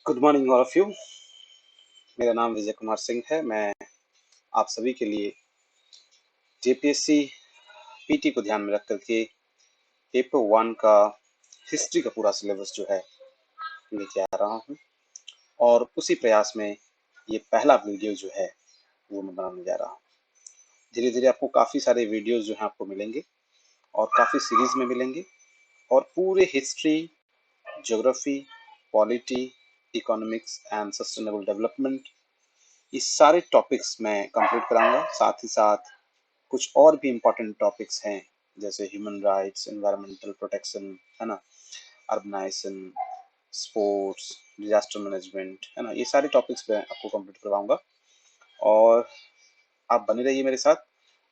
Good morning all of you. मेरा नाम विजय कुमार सिंह है। मैं आप सभी के लिए जेपीएससी पीटी को ध्यान में रख करके पेपर वन का हिस्ट्री का पूरा सिलेबस जो है लेके आ रहा हूँ, और उसी प्रयास में ये पहला वीडियो जो है वो मैं बनाने जा रहा हूँ। धीरे धीरे आपको काफ़ी सारे वीडियोस जो हैं आपको मिलेंगे और काफ़ी सीरीज में मिलेंगे, और पूरे history, geography, polity, economics and sustainable development, ये सारे टॉपिक्स मैं कंप्लीट कराऊंगा। साथ ही साथ कुछ और भी इम्पोर्टेंट टॉपिक्स हैं, जैसे ह्यूमन राइट्स, एनवायरमेंटल प्रोटेक्शन, है ना, अर्बनाइजेशन, स्पोर्ट्स, डिजास्टर मैनेजमेंट, है ना, ये सारे टॉपिक्स मैं आपको कंप्लीट करवाऊंगा। और आप बने रहिए मेरे साथ।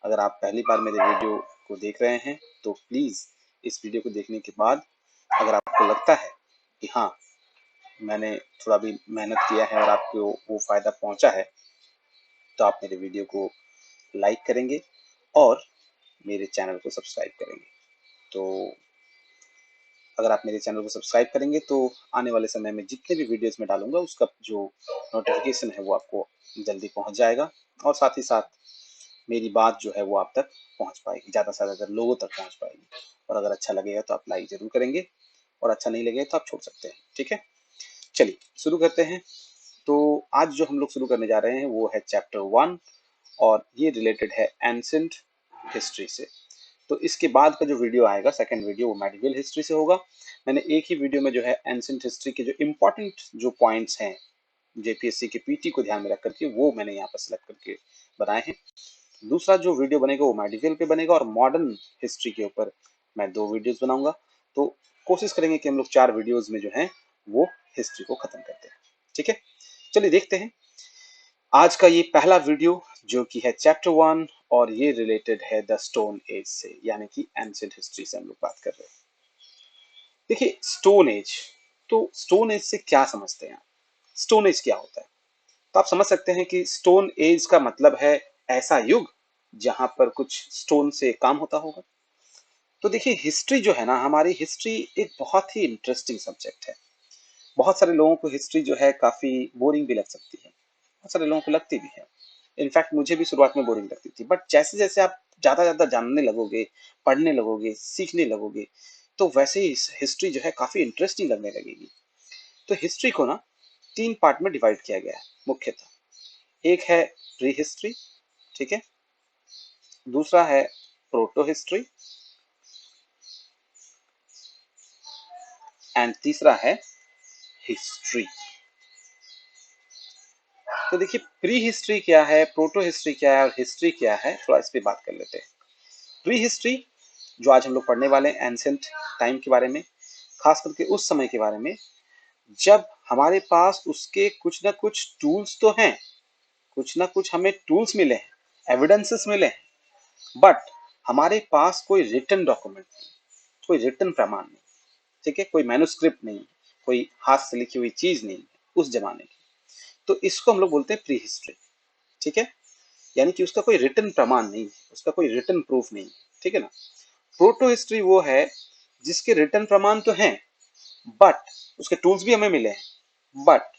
अगर आप पहली बार मेरे वीडियो को देख रहे हैं तो प्लीज़ इस वीडियो को देखने के बाद अगर आपको लगता है कि हाँ, मैंने थोड़ा भी मेहनत किया है और आपको वो फ़ायदा पहुंचा है, तो आप मेरे वीडियो को लाइक करेंगे और मेरे चैनल को सब्सक्राइब करेंगे। तो अगर आप मेरे चैनल को सब्सक्राइब करेंगे तो आने वाले समय में जितने भी वीडियोस मैं डालूंगा उसका जो नोटिफिकेशन है वो आपको जल्दी पहुंच जाएगा, और साथ ही साथ मेरी बात जो है वो आप तक पहुंच पाएगी, ज़्यादा से ज़्यादा लोगों तक पहुंच पाएगी। और अगर अच्छा लगेगा तो आप लाइक ज़रूर करेंगे, और अच्छा नहीं लगेगा तो आप छोड़ सकते हैं। ठीक है, चलिए शुरू करते हैं। तो आज जो हम लोग शुरू करने जा रहे हैं वो है चैप्टर 1, और ये रिलेटेड है एंसेंट हिस्ट्री से। तो इसके बाद का जो वीडियो आएगा, सेकंड वीडियो, वो मेडिवल हिस्ट्री से होगा। मैंने एक ही वीडियो में जो है एंसेंट हिस्ट्री के जो इम्पोर्टेंट जो पॉइंट्स हैं जेपीएससी के पीटी को ध्यान में रख करके वो मैंने यहाँ पर सिलेक्ट करके बनाए हैं। दूसरा जो वीडियो बनेगा वो मेडिवल पे बनेगा, और मॉडर्न हिस्ट्री के ऊपर मैं 2 वीडियोस बनाऊंगा। तो कोशिश करेंगे कि हम लोग 4 वीडियोस में जो है वो हिस्ट्री को खत्म करते हैं। ठीक है, चलिए देखते हैं आज का ये पहला वीडियो, जो कि है चैप्टर 1, और ये रिलेटेड है द स्टोन एज से, यानी कि एंशिएंट हिस्ट्री से हम लोग बात कर रहे हैं। देखिए स्टोन एज, तो स्टोन एज से क्या समझते हैं आप? स्टोन एज क्या होता है? तो आप समझ सकते हैं कि स्टोन एज का मतलब है ऐसा युग जहां पर कुछ स्टोन से काम होता होगा। तो देखिए हिस्ट्री जो है ना, हमारी हिस्ट्री एक बहुत ही इंटरेस्टिंग सब्जेक्ट है। बहुत सारे लोगों को हिस्ट्री जो है काफी बोरिंग भी लग सकती है, बहुत सारे लोगों को लगती भी है। इनफैक्ट मुझे भी शुरुआत में बोरिंग लगती थी, बट जैसे जैसे आप ज्यादा ज्यादा जानने लगोगे, पढ़ने लगोगे, सीखने लगोगे, तो वैसे ही हिस्ट्री जो है काफी इंटरेस्टिंग लगने लगेगी। तो हिस्ट्री को ना 3 पार्ट में डिवाइड किया गया है मुख्यतः। एक है प्री हिस्ट्री, ठीक है, दूसरा है प्रोटो हिस्ट्री, एंड तीसरा है हिस्ट्री। तो देखिए प्री हिस्ट्री क्या है, प्रोटो हिस्ट्री क्या है और हिस्ट्री क्या है, थोड़ा इस पे बात कर लेते हैं। प्री हिस्ट्री जो आज हम लोग पढ़ने वाले हैं, एंसेंट टाइम के बारे में, खास करके उस समय के बारे में जब हमारे पास उसके कुछ ना कुछ टूल्स तो हैं, कुछ ना कुछ हमें टूल्स मिले हैं, एविडेंसेस मिले हैं, बट हमारे पास कोई रिटन डॉक्यूमेंट नहीं, कोई रिटन प्रमाण नहीं। ठीक है, कोई मैन्युस्क्रिप्ट नहीं, कोई हाथ से लिखी हुई चीज नहीं है उस जमाने की। तो इसको हम लोग बोलते हैं प्री हिस्ट्री। ठीक है, यानी कि उसका कोई रिटन प्रमाण नहीं है, उसका कोई रिटन प्रूफ नहीं है। ठीक है ना। प्रोटो हिस्ट्री वो है जिसके रिटन प्रमाण तो हैं, बट उसके टूल्स भी हमें मिले हैं, बट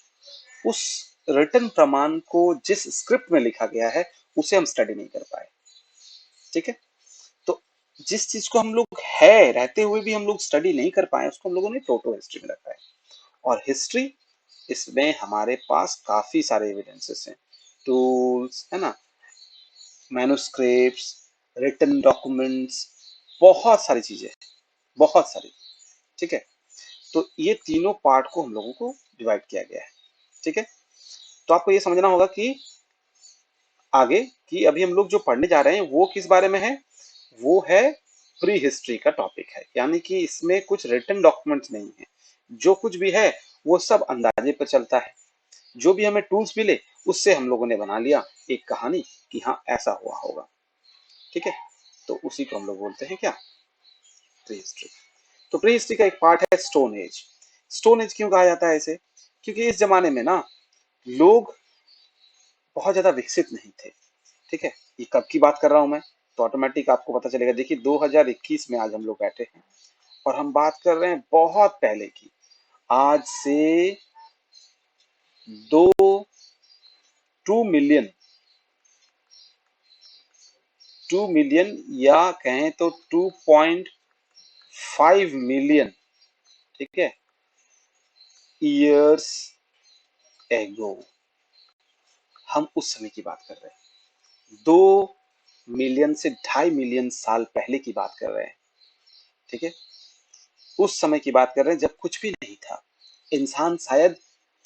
उस रिटन प्रमाण को जिस स्क्रिप्ट में लिखा गया है उसे हम स्टडी नहीं कर पाए। ठीक है, तो जिस चीज को हम लोग है रहते हुए भी हम लोग स्टडी नहीं कर पाए उसको हम लोगों ने प्रोटो हिस्ट्री में रखा है। और हिस्ट्री, इसमें हमारे पास काफी सारे एविडेंसेस हैं, टूल्स, है ना, मैन्युस्क्रिप्ट्स, रिटन डॉक्यूमेंट्स, बहुत सारी चीजें हैं, बहुत सारी। ठीक है, तो ये तीनों पार्ट को हम लोगों को डिवाइड किया गया है। ठीक है, तो आपको ये समझना होगा कि आगे कि अभी हम लोग जो पढ़ने जा रहे हैं वो किस बारे में है, वो है प्री हिस्ट्री का टॉपिक है, यानी कि इसमें कुछ रिटन डॉक्यूमेंट्स नहीं है। जो कुछ भी है वो सब अंदाजे पर चलता है, जो भी हमें टूल्स मिले उससे हम लोगों ने बना लिया एक कहानी कि हाँ ऐसा हुआ होगा। ठीक है, तो उसी को हम लोग बोलते हैं क्या, प्री हिस्ट्री। तो प्री हिस्ट्री का एक पार्ट है स्टोन एज। स्टोन एज क्यों कहा जाता है इसे? क्योंकि इस जमाने में ना लोग बहुत ज्यादा विकसित नहीं थे। ठीक है, ये कब की बात कर रहा हूं मैं, तो ऑटोमेटिक आपको पता चलेगा। देखिए 2021 में आज हम लोग बैठे हैं और हम बात कर रहे हैं बहुत पहले की, आज से दो 2 मिलियन 2 मिलियन या कहें तो 2.5 मिलियन, ठीक है, ईयर्स एगो, हम उस समय की बात कर रहे हैं। 2 मिलियन से 2.5 मिलियन साल पहले की बात कर रहे हैं, ठीक है। उस समय की बात कर रहे हैं जब कुछ भी नहीं था, इंसान शायद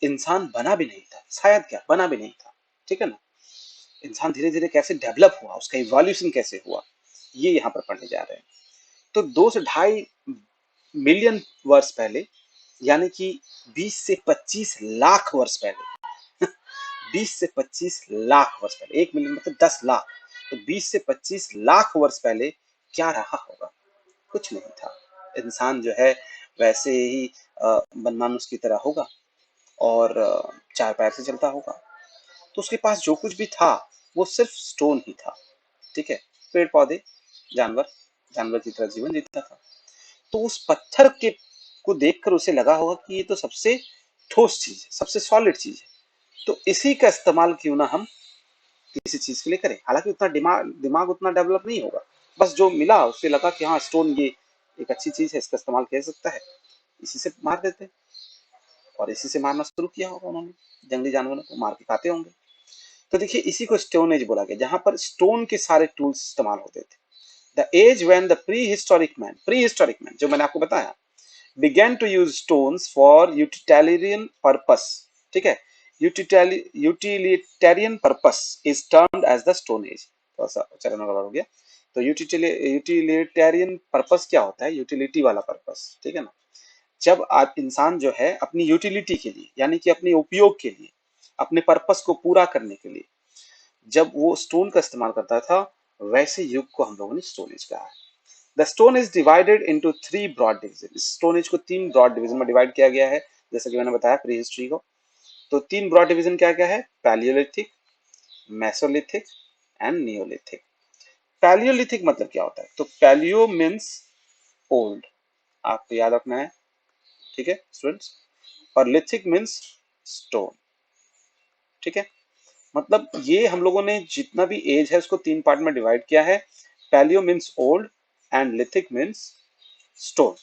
इंसान बना भी नहीं था, शायद क्या बना भी नहीं था, ठीक है ना। इंसान धीरे धीरे कैसे डेवलप हुआ, उसका इवोल्यूशन कैसे हुआ, ये यहाँ पर पढ़ने जा रहे हैं। तो 2 से 2.5 मिलियन वर्ष पहले, यानी कि 20 से 25 लाख वर्ष पहले 20 से 25 लाख वर्ष पहले, 1 मिलियन मतलब 10 लाख, तो 20 से 25 लाख वर्ष पहले क्या रहा होगा? कुछ नहीं था। इंसान जो है वैसे ही मनमानुष की तरह होगा और चार पैर से चलता होगा। तो उसके पास जो कुछ भी था वो सिर्फ स्टोन ही था, ठीक है। पेड़ पौधे, जानवर, जानवर की तरह जीवन जीता था। तो उस पत्थर के को देखकर उसे लगा होगा कि ये तो सबसे ठोस चीज है, सबसे सॉलिड चीज है, तो इसी का इस्तेमाल क्यों ना हम किसी चीज के लिए करें। हालांकि उतना दिमाग दिमाग उतना डेवलप नहीं होगा, बस जो मिला उससे लगा कि हाँ स्टोन ये एक अच्छी चीज है, इसका इस्तेमाल किया जा सकता है, इसी से मार देते। और इसी से मारना शुरू किया होगा उन्होंने, जंगली जानवरों को मार के खाते होंगे। तो देखिए इसी को स्टोन एज बोला गया, जहां पर स्टोन के सारे टूल्स इस्तेमाल होते थे। The age when the prehistoric man जो मैंने आपको बताया began to use stones for utilitarian purpose, ठीक है। Utilitarian purpose is termed as the stone age। थोड़ा सा उच्चारण गड़बड़ हो गया। तो यूटिलिटेरियन पर्पस क्या होता है? यूटिलिटी वाला पर्पस, ठीक है ना। जब आप इंसान जो है अपनी यूटिलिटी के लिए, यानी कि अपने उपयोग के लिए, अपने पर्पस को पूरा करने के लिए जब वो स्टोन का इस्तेमाल करता था, वैसे युग को हम लोगों ने स्टोन एज कहा है। The stone is divided into 3 broad division. Stone age को 3 ब्रॉड डिवीजन में डिवाइड किया गया है, जैसे कि मैंने बताया प्री हिस्ट्री को। तो 3 ब्रॉड डिवीजन क्या क्या है? Palaeolithic, Mesolithic and Neolithic. Palaeolithic मतलब क्या होता है? तो पैलियो मीन्स ओल्ड, आपको याद रखना है, ठीक है स्टूडेंट्स। और लिथिक मीन्स स्टोन, ठीक है। मतलब ये हम लोगों ने जितना भी एज है उसको 3 पार्ट में डिवाइड किया है। Palaeo means old and lithic means stone.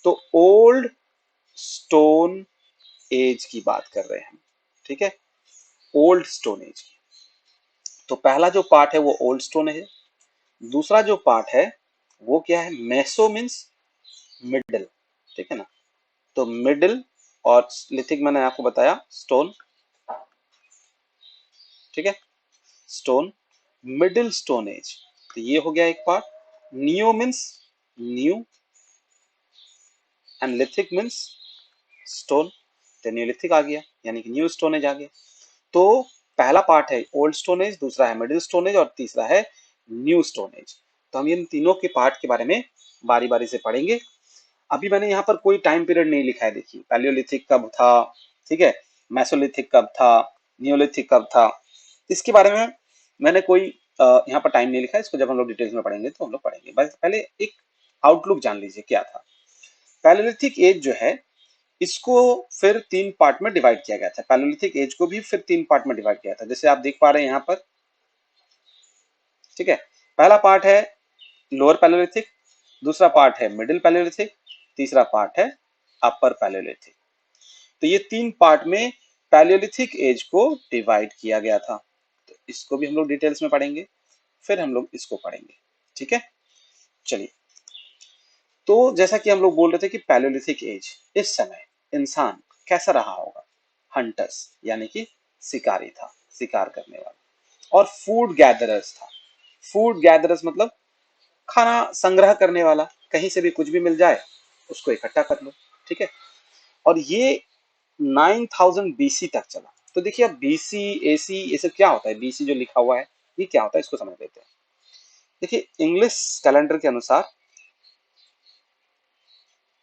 तो ओल्ड स्टोन एज की बात कर रहे हैं हम, ठीक है, ओल्ड स्टोन एज की। तो पहला जो पार्ट है वो ओल्ड स्टोन है। दूसरा जो पार्ट है वो क्या है? मेसो मीन्स मिडल, ठीक है ना। तो मिडल, और लिथिक मैंने आपको बताया स्टोन, ठीक है, स्टोन, मिडिल स्टोन एज। तो ये हो गया एक part. Neo means new and lithic means stone. तो न्यूलिथिक आ गया, यानी कि न्यू स्टोन एज आ गया। तो पहला पार्ट है ओल्ड स्टोन एज, दूसरा है मिडिल स्टोन एज और तीसरा है न्यू स्टोन एज। तो हम इन तीनों के पार्ट के बारे में बारी बारी से पढ़ेंगे। अभी मैंने यहाँ पर कोई टाइम पीरियड नहीं लिखा है, देखिए पैलियोलिथिक कब था, ठीक है, मेसोलिथिक कब था, नियोलिथिक कब था, इसके बारे में मैंने कोई यहाँ पर टाइम नहीं लिखा है। इसको जब हम लोग डिटेल्स में पढ़ेंगे तो हम लोग पढ़ेंगे। बस पहले एक आउटलुक जान लीजिए क्या था। पैलियोलिथिक एज जो है इसको फिर 3 पार्ट में डिवाइड किया गया था। पैलियोलिथिक एज को भी फिर 3 पार्ट में डिवाइड किया था, जैसे आप देख पा रहे हैं यहाँ पर, ठीक है। पहला पार्ट है लोअर पैलियोलिथिक, दूसरा पार्ट है मिडिल पैलियोलिथिक, तीसरा पार्ट है अपर पैलियोलिथिक। तो ये 3 पार्ट में पैलियोलिथिक एज को डिवाइड किया गया था। तो इसको भी हम लोग डिटेल्स में पढ़ेंगे, फिर हम लोग इसको पढ़ेंगे, ठीक है। चलिए, तो जैसा कि हम लोग बोल रहे थे कि पैलियोलिथिक एज, इस समय इंसान कैसा रहा होगा? हंटर्स, यानी कि शिकारी था, शिकार करने वाला। और फूड गैदरर्स था। फूड गैदरर्स मतलब खाना संग्रह करने वाला, कहीं से भी कुछ भी मिल जाए उसको इकट्ठा कर लो, ठीक है। और ये 9000 बीसी तक चला। तो देखिए अब बीसी एसी ये सब क्या होता है? बीसी जो लिखा हुआ है ये क्या होता है, इसको समझ लेते हैं। देखिए इंग्लिश कैलेंडर के अनुसार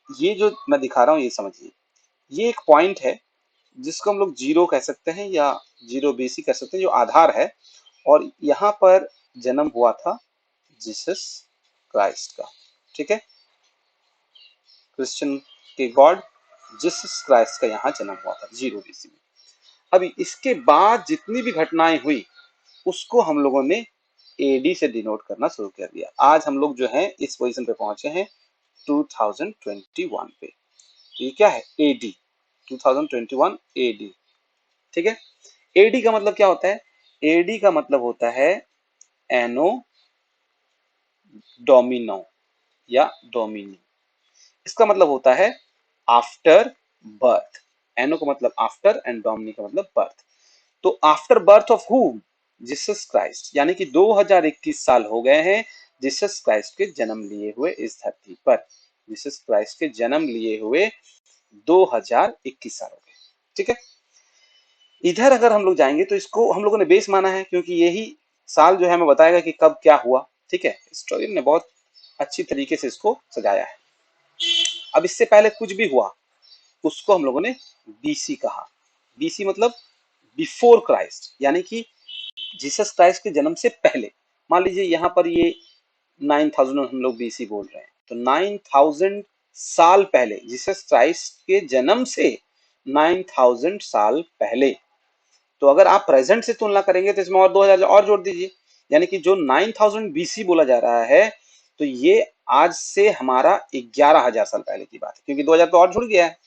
ये जो मैं दिखा रहा हूँ ये समझिए, ये एक पॉइंट है जिसको हम लोग जीरो कह सकते हैं या जीरो बीसी कह सकते हैं, जो आधार है। और यहाँ पर जन्म हुआ था जीसस क्राइस्ट का, ठीक है, क्रिश्चियन के गॉड जीसस क्राइस्ट का यहाँ जन्म हुआ था जीरो बीसी में। अभी इसके बाद जितनी भी घटनाएं हुई उसको हम लोगों ने एडी से डिनोट करना शुरू कर दिया। आज हम लोग जो है इस पोजीशन पे पहुंचे हैं 2021 पे। तो ये क्या है? AD, 2021 AD. ठीक है। एडी का मतलब क्या होता है? एडी का मतलब होता है एनो डोमिनो या डोमिनी। इसका मतलब होता है आफ्टर बर्थ। एनो का मतलब आफ्टर एंड डोमिनी का मतलब बर्थ। तो after birth of whom? Jesus Christ. यानी कि 2021 साल हो गए हैं जीसस क्राइस्ट के जन्म लिए हुए इस धरती पर। जीसस क्राइस्ट के जन्म लिए हुए 2021 साल हो गए। ठीक है। इधर अगर हम लोग जाएंगे तो इसको हम लोगों ने बेस माना है, क्योंकि यही साल जो है हमें बताएगा कि कब क्या हुआ। ठीक है। हिस्टोरियन ने बहुत अच्छी तरीके से इसको सजाया है। अब इससे पहले कुछ भी हुआ उसको हम लोगों ने बीसी कहा। बीसी मतलब बिफोर क्राइस्ट, यानी कि जीसस क्राइस्ट के जन्म से पहले। मान लीजिए यहाँ पर ये 9000 हम लोग बीसी बोल रहे हैं, तो 9000 साल पहले, जीसस क्राइस्ट के जन्म से 9000 साल पहले। तो अगर आप प्रेजेंट से तुलना करेंगे तो इसमें और 2000 और जोड़ दीजिए, यानी कि जो 9000 बीसी बोला जा रहा है, तो ये आज से हमारा 11000 साल पहले की बात है, क्योंकि 2000 तो और जुड़ गया है।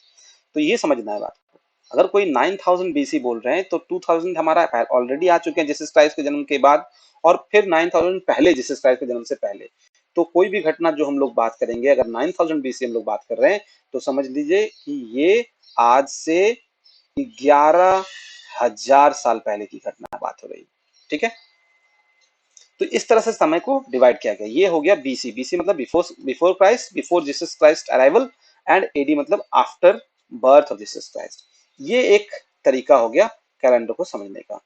तो ये समझना है बात को। अगर कोई 9000 बीसी बोल रहे हैं तो 2000 हमारा ऑलरेडी आ चुके हैं जीसस क्राइस्ट के जन्म के बाद, और फिर 9000 पहले जीसस क्राइस्ट के जन्म से पहले। तो कोई भी घटना जो हम लोग बात करेंगे, अगर 9000 बीसी हम लोग बात कर रहे हैं, तो समझ लीजिए कि ये आज से 11000 साल पहले की घटना बात हो रही है। ठीक है। तो इस तरह से समय को डिवाइड किया गया। ये हो गया बीसी। बीसी मतलब before before Christ, before Jesus Christ arrival, and AD मतलब after birth of Jesus Christ. ये एक तरीका हो गया कैलेंडर को समझने का।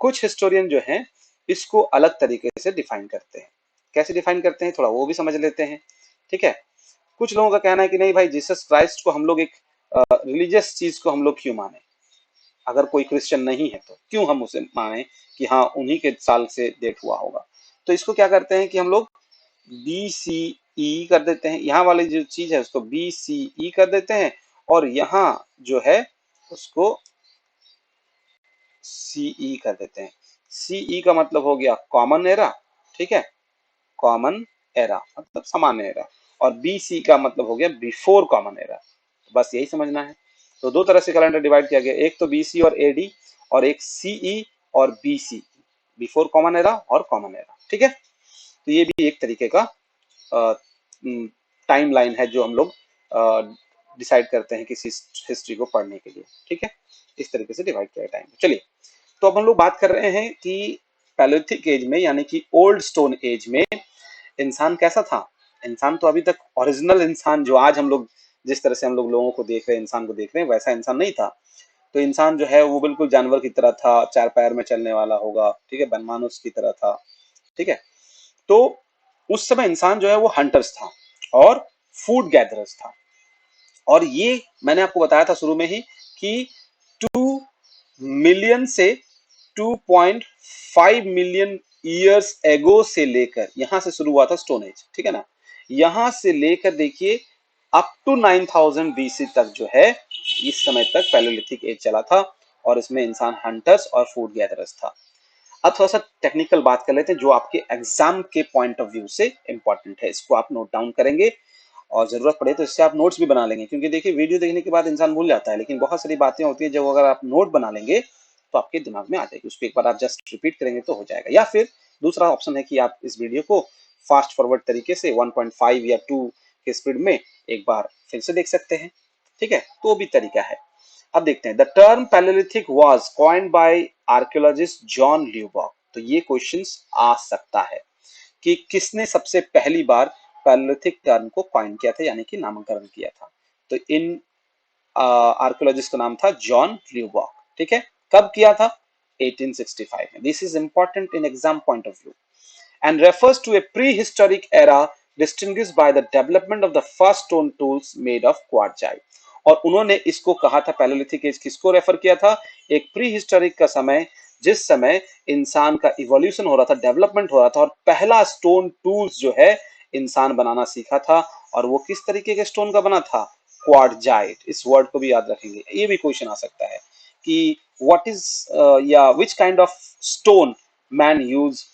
कुछ हिस्टोरियन जो हैं इसको अलग तरीके से डिफाइन करते हैं। कैसे डिफाइन करते हैं थोड़ा वो भी समझ लेते हैं। ठीक है। कुछ लोगों का कहना है कि नहीं भाई, जीसस क्राइस्ट को हम लोग एक रिलीजियस चीज को हम लोग क्यों माने? अगर कोई क्रिश्चियन नहीं है तो क्यों हम उसे माने कि हाँ उन्हीं के साल से डेट हुआ होगा? तो इसको क्या करते हैं कि हम लोग बी सी ई कर देते हैं। यहाँ वाली जो चीज है उसको बी सी ई कर देते हैं, और यहाँ जो है उसको सी ई कर देते हैं। सी ई का मतलब हो गया कॉमन एरा। ठीक है। कॉमन एरा मतलब सामान्य एरा। और बी सी का मतलब हो गया बिफोर कॉमन एरा। बस यही समझना है। तो दो तरह से कैलेंडर डिवाइड किया गया, एक तो बीसी और एडी, और एक सीई और बीसी, बिफोर कॉमन एरा और कॉमन एरा। ठीक है। तो ये भी एक तरीके का टाइम लाइन है जो हम लोग डिसाइड करते हैं किसी हिस्ट्री को पढ़ने के लिए। ठीक है। इस तरीके से डिवाइड किया टाइम। चलिए, तो अब हम लोग बात कर रहे हैं कि पैलोलिथिक एज में, यानी कि ओल्ड स्टोन एज में इंसान कैसा था। इंसान तो अभी तक ओरिजिनल इंसान जो आज हम लोग जिस तरह से हम लोग लोगों को देख रहे हैं, इंसान को देख रहे हैं, वैसा इंसान नहीं था। तो इंसान जो है वो बिल्कुल जानवर की तरह था, चार पैर में चलने वाला होगा। ठीक है। बनमानुष की तरह था। ठीक है। तो उस समय इंसान जो है वो हंटर्स था और फूड गैदरर्स था। और ये मैंने आपको बताया था शुरू में ही कि 2 मिलियन से 2.5 मिलियन ईयर्स एगो से लेकर यहां से शुरू हुआ था स्टोन एज। ठीक है ना। यहां से लेकर देखिए अप टू 9000 बीसी तक जो है, इस समय तक पैलोलिथिक एज चला था, और इसमें इंसान हंटर्स और फूड गैदरर्स था। अब थोड़ा सा टेक्निकल बात कर लेते हैं जो आपके एग्जाम के पॉइंट ऑफ व्यू से इंपॉर्टेंट है। इसको आप नोट डाउन करेंगे, और जरूरत पड़े तो इससे आप नोट्स भी बना लेंगे, क्योंकि देखिए वीडियो देखने के बाद इंसान भूल जाता है, लेकिन बहुत सारी बातें होती है जो अगर आप नोट बना लेंगे तो आपके दिमाग में आ जाएगी। उसको एक बार आप जस्ट रिपीट करेंगे तो हो जाएगा। या फिर दूसरा ऑप्शन है कि आप इस वीडियो को फास्ट फॉरवर्ड तरीके से 1.5 या 2 के स्पीड में एक बार फिर से देख सकते हैं। ठीक है। तो भी तरीका है। अब देखते हैं, the term palaeolithic was coined by archaeologist John Lubbock. तो ये क्वेश्चंस आ सकता है कि किसने सबसे पहली बार पैलेलिथिक टर्म को कॉइन किया था, यानी कि नामकरण किया था। तो इन आर्कियोलॉजिस्ट का नाम था जॉन ल्यूबॉक। ठीक है। कब किया था? 1865 में। This is important in exam point of view and refers to a prehistoric era distinguished by the development of the first stone tools made of quartzite। और उन्होंने इसको कहा था पैलेलिथिक एज, किसको रेफर किया था? एक प्री हिस्टोरिक का समय, जिस समय इंसान का इवोल्यूशन हो रहा था, डेवलपमेंट हो रहा था, और पहला स्टोन टूल्स जो है इंसान बनाना सीखा था। और वो किस तरीके के स्टोन का बना था? क्वार्टजाइट। इस वर्ड को भी याद रखेंगे, ये भी क्वेश्चन आ सकता है कि व्हाट इज या which kind of stone man use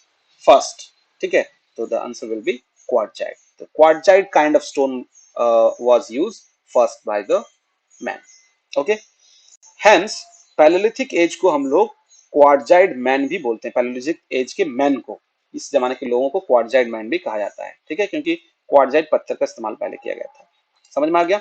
first, ठीक है, तो the answer will be quartzite. तो quartzite kind of stone was used first by the man. Okay, hence palaeolithic age को हम लोग क्वार्टजाइट मैन भी बोलते हैं। पैलेलिथिक एज के मैन को, इस जमाने के लोगों को क्वार्टजाइट मैन भी कहा जाता है, ठीक है, क्योंकि क्वार्टजाइट पत्थर का इस्तेमाल पहले किया गया था। समझ में आ गया?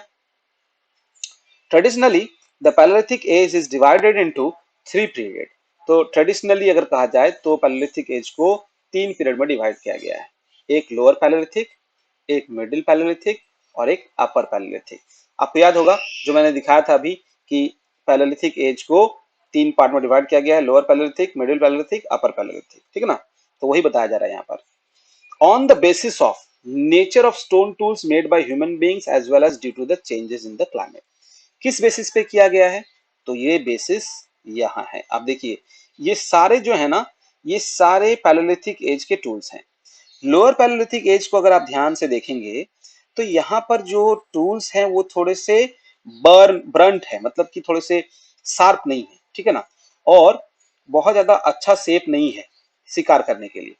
Traditionally the palaeolithic age is divided into 3 period. तो ट्रेडिशनली अगर कहा जाए तो पैलेलिथिक एज को 3 पीरियड में डिवाइड किया गया है। एक लोअर पैलेलिथिक, एक मिडिल पैलेलिथिक और एक अपर पैलेलिथिक। आपको याद होगा जो मैंने दिखाया था अभी कि पैलेलिथिक एज को 3 पार्ट में डिवाइड किया गया है, लोअर पैलेलिथिक, मिडिल पैलेलिथिक, अपर पैलेलिथिक, ठीक है ना। तो वही बताया जा रहा है यहाँ पर। On the basis of nature of stone tools made by human beings as well as due to the changes in the climate। किस बेसिस पे किया गया है? तो ये बेसिस यहाँ है। आप देखिए ये सारे जो है ना, ये सारे पैलेलिथिक एज के टूल्स हैं। लोअर पैलेलिथिक एज को अगर आप ध्यान से देखेंगे तो यहाँ पर जो टूल्स हैं वो थोड़े से ब्रंट है, मतलब कि थोड़े से शार्प नहीं है, ठीक है ना, और बहुत ज्यादा अच्छा शेप नहीं है शिकार करने के लिए।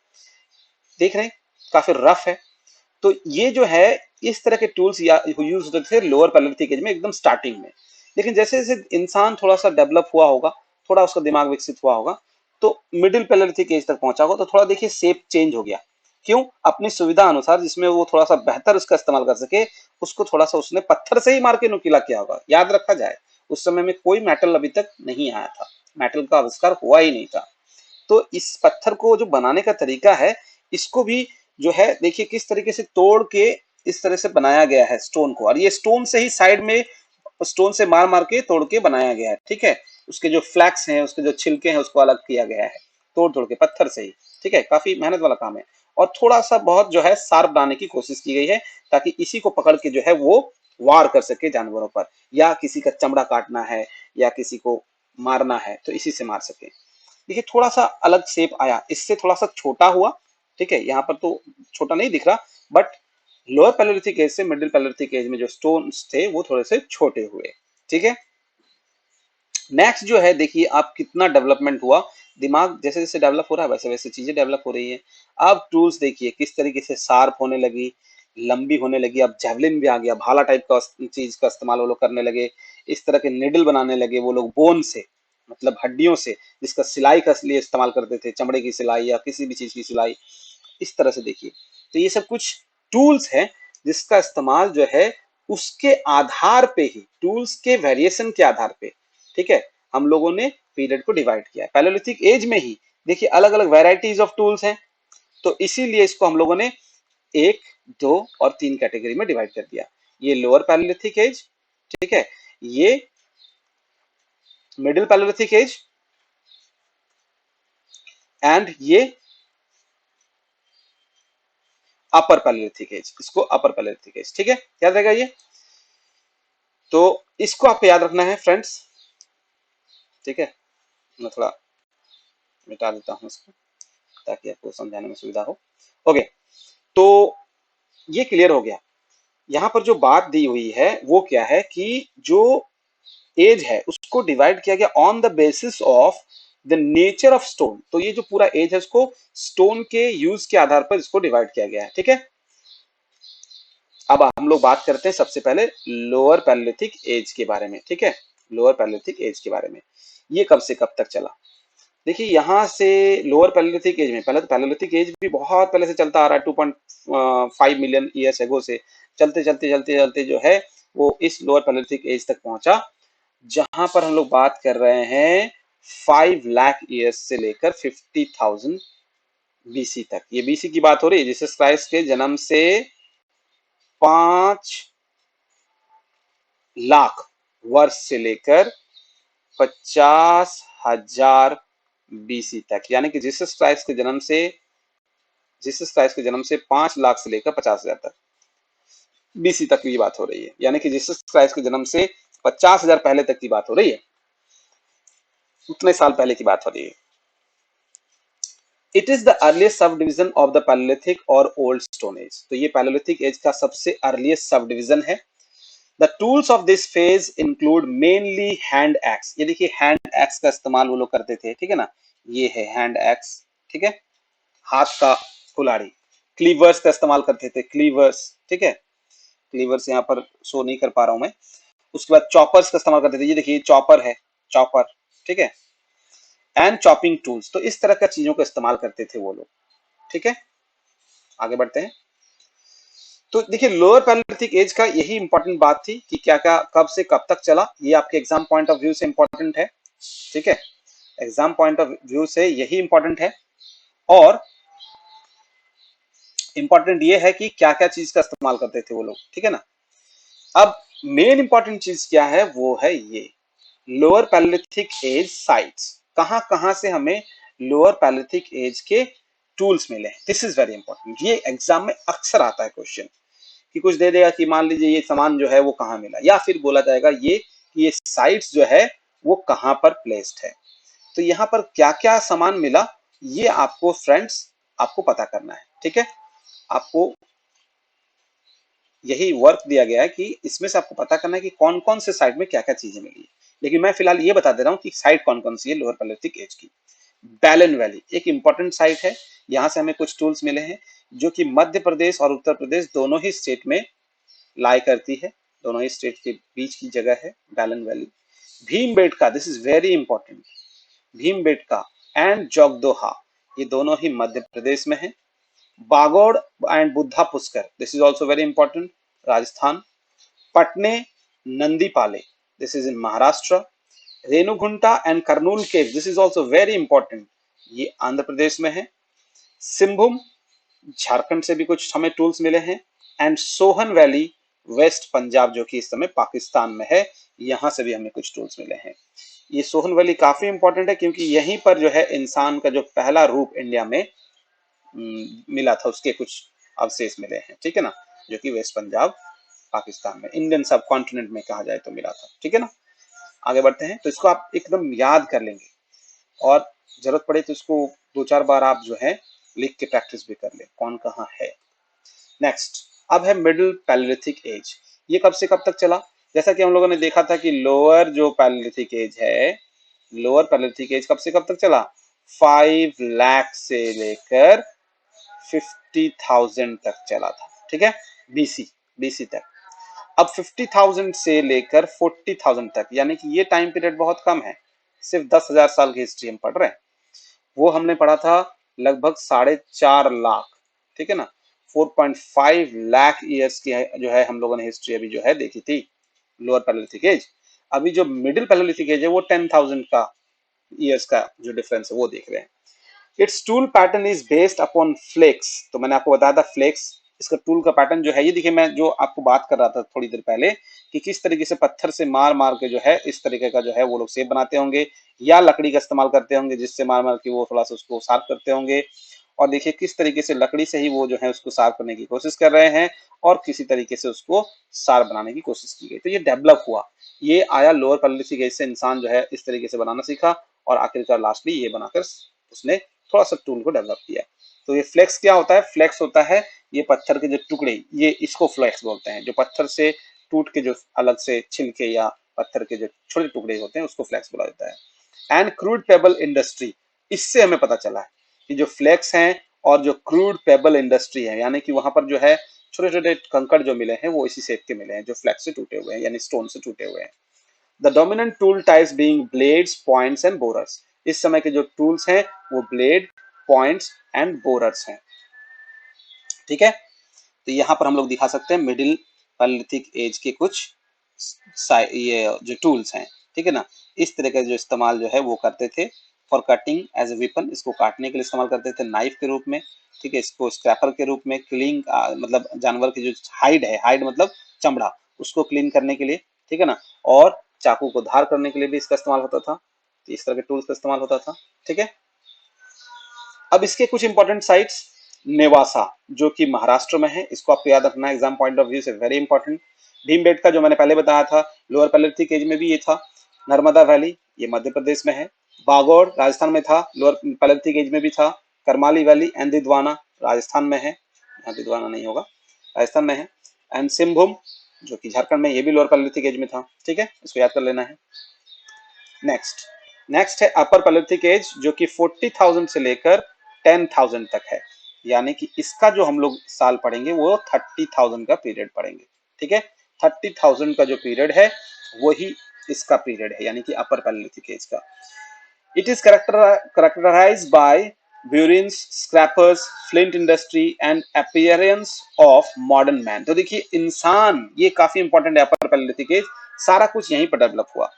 देख रहे हैं काफी रफ है। तो ये जो है इस तरह के टूल्स यूज होते थे लोअर पैलेलिथिक एज में, एकदम स्टार्टिंग में। लेकिन जैसे जैसे इंसान थोड़ा सा डेवलप हुआ होगा, थोड़ा उसका दिमाग विकसित हुआ होगा, तो मिडिल पैलेलिथिक एज तक पहुंचा होगा, तो थोड़ा देखिए शेप चेंज हो गया। क्यों? अपनी सुविधा अनुसार, जिसमें वो थोड़ा सा बेहतर उसका इस्तेमाल कर सके, उसको थोड़ा सा उसने पत्थर से ही मार के नुकीला किया होगा। याद रखा जाए उस समय में कोई मेटल अभी तक नहीं आया था, मेटल का आविष्कार हुआ ही नहीं था। तो इस पत्थर को जो बनाने का तरीका है, इसको भी जो है देखिए किस तरीके से तोड़ के इस तरह से बनाया गया है स्टोन को, और ये स्टोन से ही साइड में स्टोन से मार मार के तोड़ के बनाया गया है, ठीक है। उसके जो फ्लैक्स हैं, उसके जो छिलके हैं, उसको अलग किया गया है तोड़ तोड़ के पत्थर से ही, ठीक है। काफी मेहनत वाला काम है, और थोड़ा सा बहुत जो है शार्प बनाने की कोशिश की गई है, ताकि इसी को पकड़ के जो है वो वार कर सके जानवरों पर, या किसी का चमड़ा काटना है या किसी को मारना है तो इसी से मार सके। देखिए थोड़ा सा अलग शेप आया, इससे थोड़ा सा छोटा हुआ, ठीक है। यहाँ पर तो छोटा नहीं दिख रहा, बट लोअर पैलेलिथिक एज से मिडिल पैलेलिथिक एज में जो स्टोन्स थे वो थोड़े से छोटे हुए, ठीक है। नेक्स्ट जो है देखिए आप कितना डेवलपमेंट हुआ, दिमाग जैसे जैसे डेवलप हो रहा है वैसे वैसे चीजें डेवलप हो रही है। अब टूल्स देखिए किस तरीके से शार्प होने लगी, लंबी होने लगी। अब जेवलिन भी आ गया, भाला टाइप का चीज का इस्तेमाल वो लोग करने लगे। इस तरह के निडल बनाने लगे वो लोग बोन से, मतलब हड्डियों से, जिसका सिलाई का लिए इस्तेमाल करते थे, चमड़े की सिलाई या किसी भी चीज की सिलाई। इस तरह से देखिए, तो ये सब कुछ टूल्स हैं जिसका इस्तेमाल जो है उसके आधार पे ही, टूल्स के वेरिएशन के आधार पे, ठीक है, हम लोगों ने पीरियड को डिवाइड किया है। पैलेलिथिक एज में ही देखिए अलग अलग वेराइटीज ऑफ टूल्स हैं, तो इसीलिए इसको हम लोगों ने 1, 2 और 3 कैटेगरी में डिवाइड कर दिया। ये लोअर पैलेलिथिक एज, ठीक है, ये मिडिल पैलेलिथिक एज, एंड ये अपर पैलेलिथिक एज, इसको अपर पैलेलिथिक एज, ठीक है, याद रहेगा ये। तो इसको आपको याद रखना है फ्रेंड्स, ठीक है। मैं थोड़ा मिटा देता हूं इसको ताकि आपको समझाने में सुविधा हो। ओके, तो ये क्लियर हो गया। यहाँ पर जो बात दी हुई है वो क्या है कि जो एज है उसको डिवाइड किया गया on the basis of the nature of stone. तो ये जो पूरा एज है उसको स्टोन के यूज के आधार पर इसको डिवाइड किया गया है, ठीक है। अब हम लोग बात करते हैं सबसे पहले लोअर पैलेलिथिक एज के बारे में, ठीक है। लोअर पैलेलिथिक एज के बारे में, ये कब से कब तक चला। देखिए यहाँ से लोअर पैलेलिथिक एज में, पहले तो पैलेलिथिक एज भी बहुत पहले से चलता आ रहा है, 2.5 मिलियन ईयर्स एगो से चलते चलते चलते चलते जो है वो इस लोअर पैलेलिथिक एज तक पहुंचा, जहां पर हम लोग बात कर रहे हैं 5 लाख ईयर्स से लेकर 50,000 बीसी तक। ये बीसी की बात हो रही है, जीसस क्राइस्ट के जन्म से 5 लाख वर्ष से लेकर 50,000 बीसी तक, यानी कि जीसस क्राइस्ट के जन्म से 5 लाख से लेकर 50,000 तक बीसी तक की बात हो रही है, यानी कि जीसस क्राइस्ट के जन्म से 50,000 पहले तक की बात हो रही है, उतने साल पहले की बात हो रही है। It is the earliest sub division of the palaeolithic और ओल्ड स्टोन एज। तो ये पैलेलिथिक एज का सबसे अर्लीस्ट सब डिविजन है। The tools of this phase include mainly hand axe, ये देखिए हैंड एक्स का इस्तेमाल वो लोग करते थे, ठीक है ना, ये है हैंड एक्स, ठीक है, हाथ का कुल्हाड़ी। क्लीवर्स का इस्तेमाल करते थे, क्लीवर्स, ठीक है, क्लीवर्स यहाँ पर शो नहीं कर पा रहा हूं मैं। उसके बाद चॉपर्स का इस्तेमाल करते थे, ये देखिए चॉपर है, चॉपर, ठीक है, एंड चॉपिंग टूल्स। तो इस तरह का चीजों का इस्तेमाल करते थे वो लोग, ठीक है। आगे बढ़ते हैं। तो देखिए लोअर पैलियोलिथिक एज का यही इंपॉर्टेंट बात थी कि क्या क्या कब से कब तक चला, ये आपके एग्जाम पॉइंट ऑफ व्यू से इंपॉर्टेंट है, ठीक है, एग्जाम पॉइंट ऑफ व्यू से यही इंपॉर्टेंट है। और इंपॉर्टेंट ये है कि क्या क्या चीज का इस्तेमाल करते थे वो लोग, ठीक है ना। अब मेन इंपॉर्टेंट चीज क्या है, वो है ये लोअर पैलियोलिथिक एज साइट्स, कहां कहां से हमें लोअर पैलियोलिथिक एज के टूल्स मिले। दिस इज वेरी इंपॉर्टेंट, ये एग्जाम में अक्सर आता है क्वेश्चन कि कुछ दे देगा कि मान लीजिए ये सामान जो है वो कहाँ मिला, या फिर बोला जाएगा ये कि ये साइट्स जो है वो कहाँ पर प्लेस्ड है। तो यहाँ पर क्या क्या सामान मिला ये आपको फ्रेंड्स आपको पता करना है, ठीक है। आपको यही वर्क दिया गया है कि इसमें से आपको पता करना है कि कौन कौन से साइट में क्या क्या चीजें मिली। लेकिन मैं फिलहाल ये बता दे रहा हूँ कि साइट कौन कौन सी है लोअर पैलियोलिथिक एज की। बैलन वैली एक इंपॉर्टेंट साइट है, यहाँ से हमें कुछ टूल्स मिले हैं जो कि मध्य प्रदेश और उत्तर प्रदेश दोनों ही स्टेट में लाई करती है, दोनों ही स्टेट के बीच की जगह है Belan valley. Bhimbetka, this is very important, Bhimbetka and Jogdoha ये दोनों ही मध्य प्रदेश में है। Bagor and Budha Pushkar, this is also very important, Rajasthan. Patne Nandipalle, this is in Maharashtra. Renigunta and Kurnool cave, this is also very important, ये आंध्र प्रदेश में है। सिंभूम झारखंड से भी कुछ हमें टूल्स मिले हैं। And Sohan valley west Punjab जो कि इस समय पाकिस्तान में है, यहां से भी हमें कुछ टूल्स मिले हैं। ये सोहन वैली काफी इंपॉर्टेंट है क्योंकि यहीं पर जो है इंसान का जो पहला रूप इंडिया में मिला था, उसके कुछ अवशेष मिले हैं, ठीक है ना, जो कि वेस्ट पंजाब पाकिस्तान में इंडियन सब कॉन्टिनेंट में कहा जाए तो मिला था, ठीक है ना। आगे बढ़ते हैं। तो इसको आप एकदम याद कर लेंगे और जरूरत पड़े तो इसको दो चार बार आप जो है लिख के प्रैक्टिस भी कर ले कौन कहाँ है। नेक्स्ट, अब है मिडिल पैलियोलिथिक एज, ये कब से कब तक चला। जैसा कि हम लोगों ने देखा था कि लोअर जो पैलियोलिथिक एज है, लोअर पैलियोलिथिक एज कब से कब तक चला, 5 लाख से लेकर 50,000 तक चला था, ठीक है, बीसी, बीसी तक। अब 50,000 से लेकर 40,000 तक, यानी कि ये टाइम पीरियड बहुत कम है, सिर्फ 10,000 साल की हिस्ट्री हम पढ़ रहे हैं। वो हमने पढ़ा था लगभग 4.5 लाख, ठीक है ना, 4.5 लाख ईयर्स की है, जो है हम लोगों ने हिस्ट्री अभी जो है देखी थी लोअर पैलियोलिथिक एज। अभी जो मिडिल पैलियोलिथिक एज है वो 10,000 का ईयर्स का जो डिफरेंस है वो देख रहे हैं। Its tool pattern is based upon flakes, तो मैंने आपको बताया था फ्लेक्स, इसका टूल का पैटर्न जो है, ये देखिए मैं जो आपको बात कर रहा था थोड़ी देर पहले कि किस तरीके से पत्थर से मार मार के जो है इस तरीके का जो है वो लोग शेप बनाते होंगे, या लकड़ी का इस्तेमाल करते होंगे जिससे मार मार के वो थोड़ा सा उसको शार्प करते होंगे। और देखिए किस तरीके से लकड़ी से ही वो जो है उसको शार्प करने की कोशिश कर रहे हैं और किसी तरीके से उसको शार्प बनाने की कोशिश की गई। तो ये डेवलप हुआ, ये आया लोअर पैलियोलिथिक एज से, इंसान जो है इस तरीके से बनाना सीखा और आखिरकार लास्टली ये बनाकर उसने थोड़ा सा टूल को डेवलप किया। तो ये फ्लेक्स क्या होता है, फ्लेक्स होता है ये पत्थर के जो टुकड़े, ये इसको फ्लेक्स बोलते हैं, जो पत्थर से टूट के जो अलग से छिलके या पत्थर के जो छोटे टुकड़े होते हैं उसको फ्लेक्स बोला जाता है। एंड क्रूड पेबल इंडस्ट्री, इससे हमें पता चला है कि जो फ्लेक्स हैं और जो क्रूड पेबल इंडस्ट्री है, यानी कि वहां पर जो है छोटे छोटे कंकड़ जो मिले हैं वो इसी शेप के मिले हैं जो फ्लेक्स से टूटे हुए हैं, यानी स्टोन से टूटे हुए हैं। The dominant tool types being blades, points and borers, इस समय के जो टूल्स हैं वो ब्लेड, पॉइंट्स एंड बोरर्स हैं, ठीक है। तो यहाँ पर हम लोग दिखा सकते हैं मिडिल पैलियोलिथिक एज के कुछ ये जो टूल्स हैं, ठीक है ना, इस तरह का जो इस्तेमाल जो है वो करते थे for cutting as a weapon, इसको काटने के लिए इस्तेमाल करते थे नाइफ के रूप में, ठीक है, इसको स्क्रैपर के रूप में, क्लीन मतलब जानवर की जो हाइड है, हाइड मतलब चमड़ा, उसको क्लीन करने के लिए, ठीक है ना, और चाकू को धार करने के लिए भी इसका इस्तेमाल होता था। तो इस तरह के टूल्स का इस्तेमाल होता था, ठीक है। अब इसके कुछ इंपॉर्टेंट साइट्स, नेवासा जो कि महाराष्ट्र में है, इसको आपको याद रखना है एग्जाम पॉइंट ऑफ व्यू से, वेरी इंपॉर्टेंट। भीमबेटका जो मैंने पहले बताया था लोअर पैलियोलिथिक एज में भी ये था। नर्मदा वैली ये मध्य प्रदेश में है। बागोड़ राजस्थान में था, लोअर पैलियोलिथिक एज में भी था। करमाली वैली एंड दिद्वाना राजस्थान में है, यहाँ दिद्वाना नहीं होगा, राजस्थान में है। एंड सिंभूम जो कि झारखंड में, ये भी लोअर पैलेलिथिक एज में था। ठीक है, इसको याद कर लेना है। नेक्स्ट नेक्स्ट है अपर पैलेलिथिक एज, जो कि 40,000 से लेकर 10,000 तक है। यानी कि इसका जो हम लोग साल पढ़ेंगे वो 30,000 का पीरियड पढ़ेंगे। ठीक है, 30,000 का जो पीरियड है वही इसका पीरियड है, यानी कि अपर पैलेलिथिक एज का। It is characterized by buryings, scrappers, flint industry and appearance of modern man। तो देखिए इंसान, ये काफी इंपॉर्टेंट है। अपर पैलेलिथिक एज सारा कुछ यहीं पर डेवलप हुआ।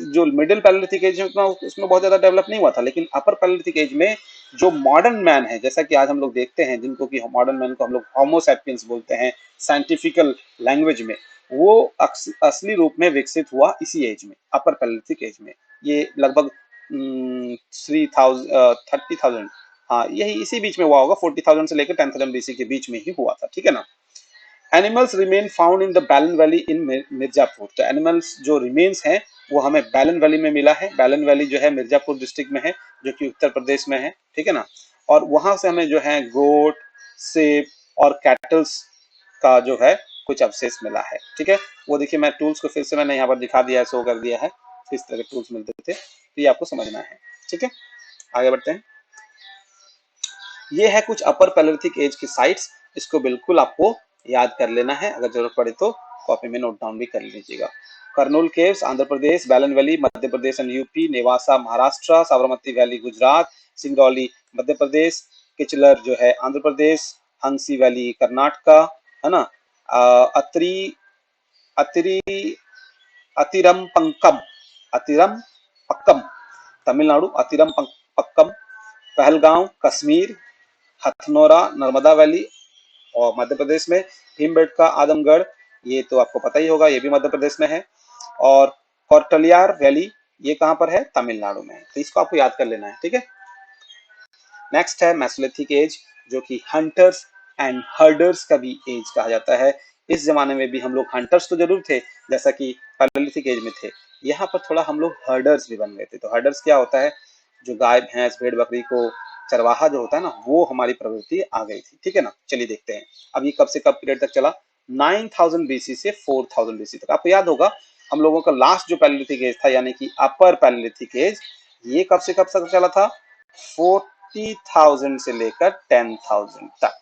जो मिडिल पैलेलिथिक एज है उसमें बहुत ज्यादा डेवलप नहीं हुआ था, लेकिन अपर पैलेलिथिक एज में जो मॉडर्न मैन है, जैसा कि आज हम लोग देखते हैं, जिनको कि मॉडर्न मैन को हम लोग होमो सैपियंस बोलते हैं साइंटिफिकल लैंग्वेज में, वो असली रूप में विकसित हुआ इसी एज में, अपर पैलेलिथिक एज में। ये लगभग 30,000 हाँ यही इसी बीच में हुआ होगा, 40,000 से लेकर 10,000 बीसी के बीच में ही हुआ था। ठीक है ना। Animals remain found in the बैलन वैली इन मिर्जापुर। तो एनिमल्स जो रिमेन्स हैं वो हमें बैलन वैली में मिला है। बैलन वैली जो है मिर्जापुर डिस्ट्रिक्ट में है, जो कि उत्तर प्रदेश में है। ठीक है ना। और वहां से हमें जो है गोट, सेब और कैटल्स का जो है कुछ अवशेष मिला है। ठीक है, वो देखिए मैं टूल्स को फिर से मैंने यहाँ पर दिखा दिया है, शो कर दिया है किस तरह के टूल्स मिलते थे, तो ये आपको समझना है। ठीक है, आगे बढ़ते हैं। ये है कुछ अपर पैलेलिथिक एज की साइट्स, इसको बिल्कुल आपको याद कर लेना है, अगर जरूरत पड़े तो कॉपी में नोट डाउन भी कर लीजिएगा। Kurnool caves Andhra Pradesh, Belan valley Madhya Pradesh and UP, Nevasa Maharashtra, Sabarmati valley Gujarat, Singrauli Madhya Pradesh, Kichlar जो है आंध्र प्रदेश, हंसी वैली कर्नाटका, है ना। अत्री अतिरी Attirampakkam Attirampakkam Tamil Nadu, Attirampakkam, Pahalgam Kashmir, Hathnora Narmada valley और मध्य प्रदेश में, भीमबेटका आदमगढ़, ये तो आपको पता ही होगा, ये भी मध्य प्रदेश में है। और कोर्टलियार वैली, ये कहाँ पर है, तमिलनाडु में है। तो इसको आपको याद कर लेना है। ठीक है। नेक्स्ट है मेसोलिथिक एज, जो कि हंटर्स एंड हर्डर्स का भी एज कहा जाता है। इस जमाने में भी हम लोग हंटर्स तो जरूर थे, जैसा कि पैलेलिथिक एज में थे, यहाँ पर थोड़ा हम लोग हर्डर्स भी बन गए थे। तो हर्डर्स क्या होता है, जो गाय भैंस भेड़ बकरी को चरवाहा जो होता है ना, वो हमारी प्रवृत्ति आ गई थी। ठीक है ना, चलिए देखते हैं अब ये कब से कब पीरियड तक चला। 9000 बीसी से 4000 बीसी तक। आपको याद होगा हम लोगों का लास्ट जो पैलेलिथिक एज था, यानी कि अपर पैलेलिथिक एज, ये कब से कब तक चला था, 40,000 से लेकर 10,000 तक।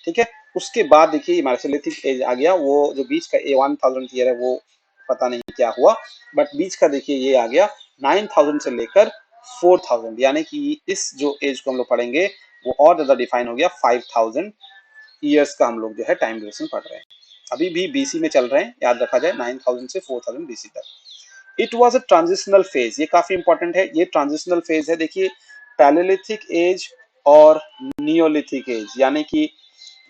ठीक है, उसके बाद देखिए मेसोलिथिक एज आ गया। वो जो बीच का 1000 ईयर है वो पता नहीं क्या हुआ, बट बीच का देखिए ये आ गया 9000 से लेकर 4000, यानी कि इस जो एज को हम लोग पढ़ेंगे वो और ज्यादा डिफाइन हो गया। 5000 ईयर्स का हम लोग जो है टाइम ड्यूरेशन पढ़ रहे हैं। अभी भी बीसी में चल रहे हैं, याद रखा जाए, 9000 से 4000 बीसी तक। It was a transitional phase, ये काफी इंपॉर्टेंट है, ये ट्रांजिशनल फेज है। देखिए पैलेलिथिक एज और नियोलिथिक एज, यानी कि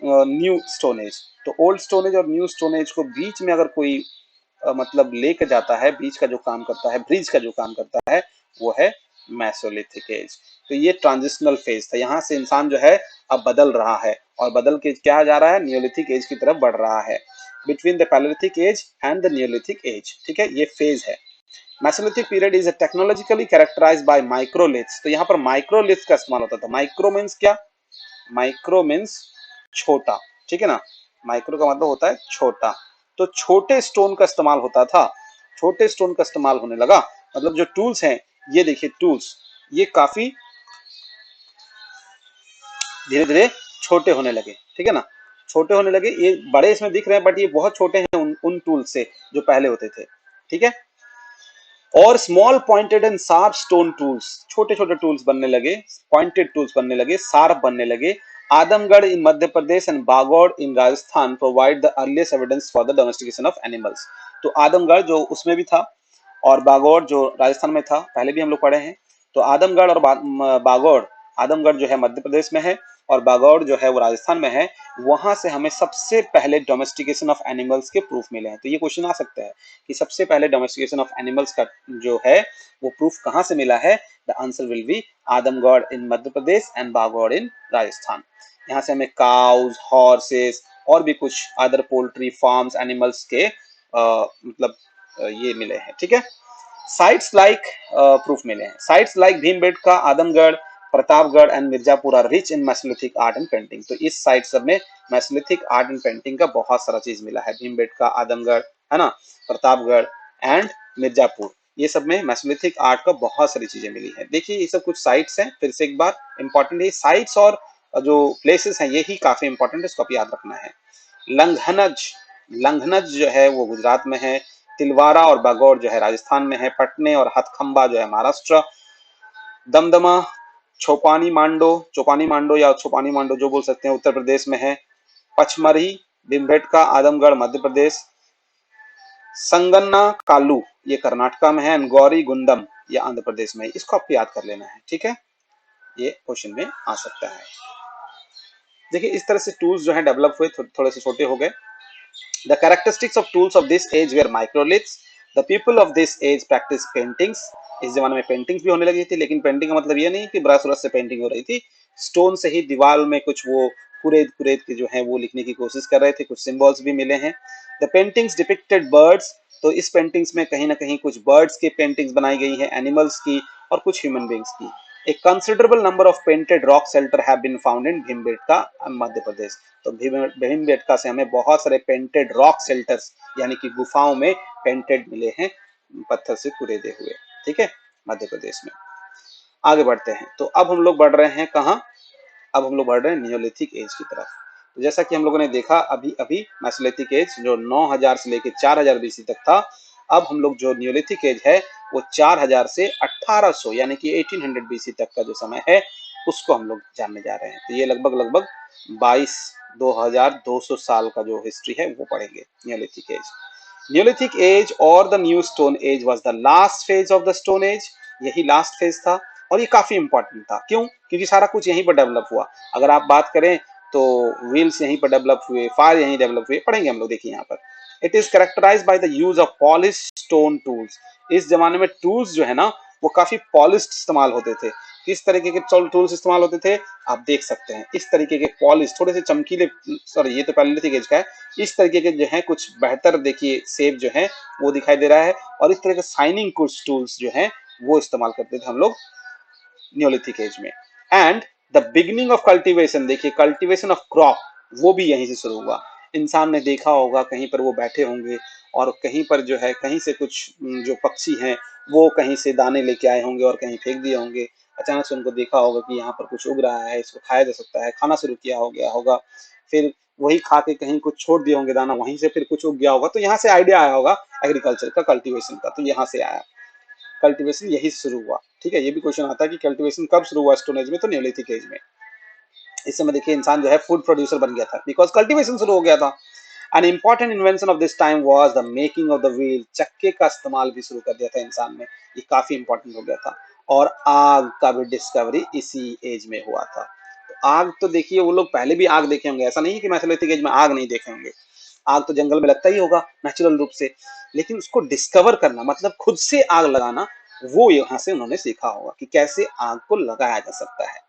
न्यू स्टोन एज। तो ओल्ड स्टोन एज और न्यू स्टोन एज को बीच में अगर कोई मतलब लेके जाता है, बीच का जो काम करता है, ब्रिज का जो काम करता है, वो है मेसोलिथिक एज। तो ये ट्रांजिशनल फेज था, यहाँ से इंसान जो है अब बदल रहा है, और बदल के क्या जा रहा है, नियोलिथिक एज की तरफ बढ़ रहा है, between the palaeolithic age and the neolithic age. ठीक है, ये फेज है। Mesolithic period is technologically characterised by microliths. तो यहाँ पर माइक्रोलिथ्स का इस्तेमाल होता था। माइक्रो मीन्स क्या, माइक्रो मीन्स छोटा। ठीक है ना, माइक्रो का मतलब होता है छोटा। तो छोटे स्टोन का इस्तेमाल होता था, छोटे स्टोन का इस्तेमाल होने लगा। मतलब जो टूल्स हैं, ये देखिए टूल्स, ये काफी धीरे धीरे छोटे होने लगे। ठीक है ना, छोटे होने लगे। ये बड़े इसमें दिख रहे हैं, बट ये बहुत छोटे हैं उन टूल्स से जो पहले होते थे। ठीक है, और small pointed and sharp stone tools, छोटे छोटे टूल्स बनने लगे, पॉइंटेड टूल्स बनने लगे, शार्प बनने लगे। Adamgarh in Madhya Pradesh and Bagor in Rajasthan provide the earliest evidence for the domestication of animals. तो आदमगढ़ जो उसमें भी था, और बागौड़ जो राजस्थान में था, पहले भी हम लोग पढ़े हैं। तो आदमगढ़ और बागौड़, आदमगढ़ जो है मध्य प्रदेश में है और बागौड़ जो है वो राजस्थान में है। वहां से हमें सबसे पहले डोमेस्टिकेशन ऑफ एनिमल्स के प्रूफ मिले हैं। तो ये क्वेश्चन आ सकता है कि सबसे पहले डोमेस्टिकेशन ऑफ एनिमल्स का जो है वो प्रूफ कहां से मिला है। The answer will be Adamgarh in Madhya Pradesh and Bagor in Rajasthan. यहाँ से हमें काउज, हॉर्सेस और भी कुछ अदर पोल्ट्री फार्म्स एनिमल्स के मतलब ये मिले हैं। ठीक है, साइट्स लाइक प्रूफ मिले हैं। Sites like Bhimbetka, Adamgarh, Pratapgarh and Mirzapur are rich in mesolithic art and painting. तो इस साइड सब में मेसोलिथिक आर्ट एंड पेंटिंग का बहुत सारा चीज मिला है। भीमबेटका, आदमगढ़, है ना, प्रतापगढ़ एंड मिर्जापुर, ये सब में मेसोलिथिक आर्ट का बहुत सारी चीजें मिली है। देखिए ये सब कुछ साइट्स हैं, फिर से एक बार इंपॉर्टेंट है साइट्स और जो प्लेसेस हैं यही काफी इंपॉर्टेंट है, इसको आप याद रखना है। लंघनज, लंघनज जो है वो गुजरात में है। तिलवारा और बागौर जो है राजस्थान में है। पटने और हथखंबा जो है महाराष्ट्र। दमदमा, चौपानी मांडो या चौपानी मांडो जो बोल सकते हैं, उत्तर प्रदेश में है। पचमढ़ी, भीमबेटका, आदमगढ़ मध्य प्रदेश। संगन्ना कालू ये कर्नाटका में है। गौरी गुंडम ये आंध्र प्रदेश में है। इसको आपको याद कर लेना है, ठीक है, ये क्वेश्चन में आ सकता है। देखिए इस तरह से टूल्स जो है डेवलप हुए, थोड़े से छोटे हो गए। The characteristics of tools of this age were microliths. The people of this age practice paintings. इस जमाने में पेंटिंग्स भी होने लगी थी, लेकिन पेंटिंग का मतलब ये नहीं कि ब्रश व्रश से पेंटिंग हो रही थी। स्टोन से ही दीवार में कुछ वो कुरेद कुरेद के जो है वो लिखने की कोशिश कर रहे थे। कुछ सिंबल्स भी मिले हैं। द पेंटिंग्स डिपिक्टेड बर्ड्स, तो इस पेंटिंग्स में कहीं ना कहीं कुछ बर्ड्स की पेंटिंग्स बनाई गई है, एनिमल्स की और कुछ ह्यूमन बींग्स की। A considerable number of painted rock shelter have been found in Bhimbetka Madhya Pradesh. तो भीमबेटका से हमें बहुत सारे पेंटेड रॉक शेल्टर्स यानी कि गुफाओं में पेंटेड मिले हैं, पत्थर से कुरेदे हुए, ठीक है, मध्य प्रदेश में। आगे बढ़ते हैं, तो अब हम लोग बढ़ रहे हैं कहाँ, अब हम लोग बढ़ रहे हैं नियोलिथिक एज की तरफ। तो जैसा कि हम लोगों ने देखा अभी अभी मेसोलिथिक एज जो 9000 से लेकर 4000 बीसी तक था। अब हम लोग जो नियोलिथिक एज है वो 4000 से 1800 यानी कि 1800 बीसी तक का जो समय है उसको हम लोग जानने जा रहे हैं। तो ये लगभग लगभग 2200 साल का जो हिस्ट्री है वो पढ़ेंगे नियोलिथिक एज। नियोलिथिक एज और the new stone age was the last phase of the stone age. यही लास्ट फेज था और ये काफी इंपॉर्टेंट था। क्यों? क्योंकि सारा कुछ यहीं पर डेवलप हुआ। अगर आप बात करें तो व्हील्स यहीं पर डेवलप हुए, फायर यहीं डेवलप हुए, पढ़ेंगे हम लोग। देखिए यहाँ पर it is characterised by the use of polish stone tools. इस जमाने में टूल्स जो है ना वो काफी पॉलिश्ड इस्तेमाल होते थे। किस तरीके के टूल्स इस्तेमाल होते थे आप देख सकते हैं। इस तरीके के पॉलिश, थोड़े से चमकीले, सॉरी ये तो पैलेलिथिक एज का है। इस तरीके के जो है कुछ बेहतर देखिए सेप जो है वो दिखाई दे रहा है। और इस तरह के शाइनिंग कुछ टूल्स जो है वो इस्तेमाल करते थे हम लोग नियोलिथिक एज में। And the beginning of cultivation, देखिए कल्टीवेशन ऑफ क्रॉप वो भी यहीं से शुरू हुआ। इंसान ने देखा होगा कहीं पर वो बैठे होंगे और कहीं पर जो है कहीं से कुछ जो पक्षी हैं वो कहीं से दाने लेके आए होंगे और कहीं फेंक दिए होंगे। अचानक से उनको देखा होगा कि यहाँ पर कुछ उग रहा है, इसको खाया जा सकता है, खाना शुरू किया हो गया होगा। फिर वही खा के कहीं कुछ छोड़ दिए होंगे दाना, वहीं से फिर कुछ उग गया होगा। तो यहाँ से आइडिया आया होगा एग्रीकल्चर का, कल्टीवेशन का, तो यहाँ से आया। कल्टीवेशन यही शुरू हुआ, ठीक है। ये भी क्वेश्चन आता है कि कल्टीवेशन कब शुरू हुआ स्टोन एज में, तो नियोलिथिक एज में। इस समय देखिए इंसान जो है फूड प्रोड्यूसर बन गया था बिकॉज कल्टीवेशन शुरू हो गया था। An important invention of this time was the making of the wheel. चक्के का इस्तेमाल भी शुरू कर दिया था इंसान ने, ये काफी इंपॉर्टेंट हो गया था। और आग का भी डिस्कवरी इसी एज में हुआ था। तो आग तो देखिए वो लोग पहले भी आग देखे होंगे, ऐसा नहीं है कि मेसोलिथिक एज में आग नहीं देखे होंगे। आग तो जंगल में लगता ही होगा नेचुरल रूप से, लेकिन उसको डिस्कवर करना मतलब खुद से आग लगाना, वो यहाँ से उन्होंने सीखा होगा कि कैसे आग को लगाया जा सकता है।